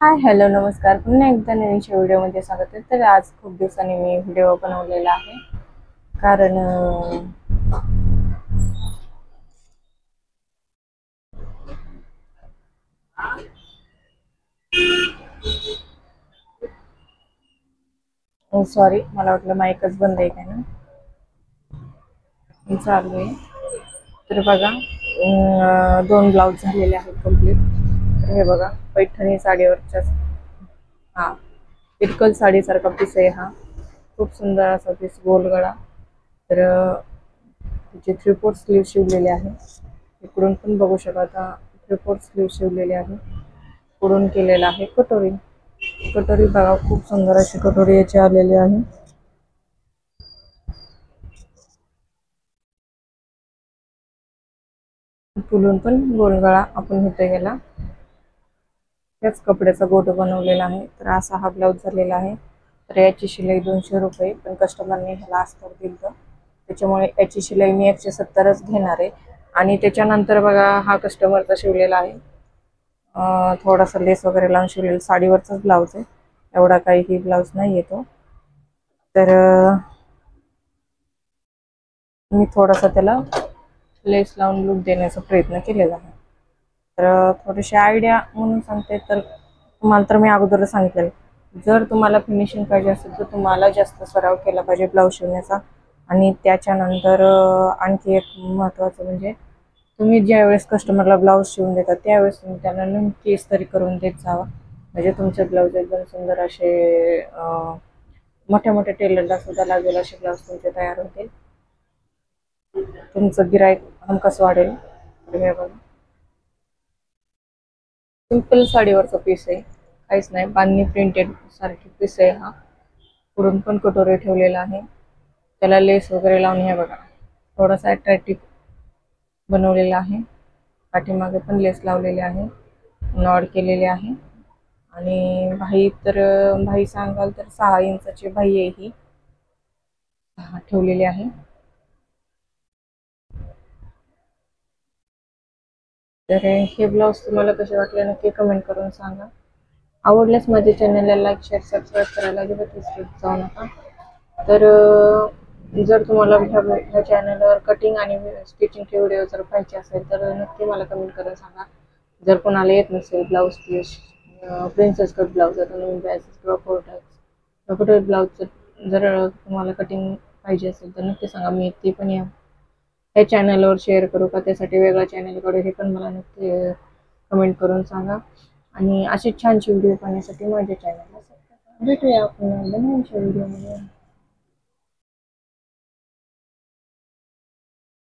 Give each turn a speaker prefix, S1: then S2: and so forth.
S1: Hi hello नमस्कार, पुन्हा एकदा नवीनच्या व्हिडिओमध्ये स्वागत आहे. तर आज खूप दिवसांनी मी व्हिडिओ बनवलेला आहे. कारण सॉरी, मला वाटलं माईकच बंद आहे काय ना. चालू आहे. तर बघा, दोन ब्लाऊज झालेले आहेत कम्प्लीट. तर हे बघा, पैठणी साडीवरच्या हा इरकल साडीसारखा पीस आहे हा. खूप सुंदर असा पीस, गोल गळा. तर त्याचे 3/4 स्लीव शिवलेले आहे. इकडून पण बघू शकता 3/4 स्लीव शिवलेले आहे. पुढून केलेला आहे कटोरी. कटोरी बघा, खूप सुंदर अशी कटोरी याची आलेली आहे. पुढून पण गोलगळा आपण इथे गेला त्याच कपड्याचा गोट बनवलेला आहे. तर असा हा ब्लाऊज झालेला आहे. तर याची शिलाई 200 रुपये, पण कस्टमरने ह्याला अस्तर दिलं, त्याच्यामुळे याची शिलाई मी 170च घेणार आहे. आणि त्याच्यानंतर बघा, हा कस्टमरचा शिवलेला आहे. थोडासा लेस वगैरे लावून शिवलेला साडीवरचाच ब्लाऊज आहे. एवढा काही ब्लाऊज नाही येतो. तर मी थोडासा त्याला लेस लावून लूक देण्याचा प्रयत्न केलेला आहे. तर थोडीशी आयडिया म्हणून सांगते. तर तुम्हाला तर मी अगोदर सांगितलं, जर तुम्हाला फिनिशिंग पाहिजे असेल तर तुम्हाला जास्त सराव केला पाहिजे ब्लाऊज शिवण्याचा. आणि त्याच्यानंतर आणखी एक महत्त्वाचं म्हणजे, तुम्ही ज्यावेळेस कस्टमरला ब्लाऊज शिवून देतात त्यावेळेस तुम्ही त्यांना नेमकी इस्त्री करून देत जावा. म्हणजे तुमचे ब्लाऊज एकदम सुंदर असे मोठ्या मोठ्या टेलरला सुद्धा लागेल असे ब्लाऊज तुमचे तयार होतील. तुमचं गिराईक हमखास वाढेल. हे बघा, सिंपल साडीवरचा पीस आहे, काहीच नाही. बांधणी प्रिंटेड सारखी पीस आहे हा. पुढून पण कटोरी ठेवलेला आहे, त्याला लेस वगैरे लावून हे बघा थोडासा अट्रॅक्टिव्ह बनवलेला आहे. पाठीमागे पण लेस लावलेले आहे, नॉड केलेले आहे. आणि भाई तर भाई सांगाल तर 6 इंचाची भाई आहे ही, ठेवलेली आहे. तर हे ब्लाऊज तुम्हाला कसे वाटले नक्की कमेंट करून सांगा. आवडल्यास माझ्या चॅनलला लाईक शेअर सबस्क्राईब करायला अजिबात विसरत जाऊ नका. तर जर तुम्हाला ह्या चॅनलवर कटिंग आणि स्टिचिंगचे व्हिडिओ जर पाहिजे असेल तर नक्की मला कमेंट करून सांगा. जर कोणाला येत नसेल blouse piece, princess cut blouse, नवीन बॅसेस किंवा फोटो ब्लाऊजचं जर तुम्हाला कटिंग पाहिजे असेल तर नक्की सांगा. मी ते पण या चॅनलवर शेअर करू का, त्यासाठी वेगळा चॅनल काढू, हे पण मला नक्की कमेंट करून सांगा. आणि असे छानचे व्हिडिओ पाहण्यासाठी माझ्या चॅनलला सबस्क्राईब करा. भेटूया आपण नवीन व्हिडिओमध्ये.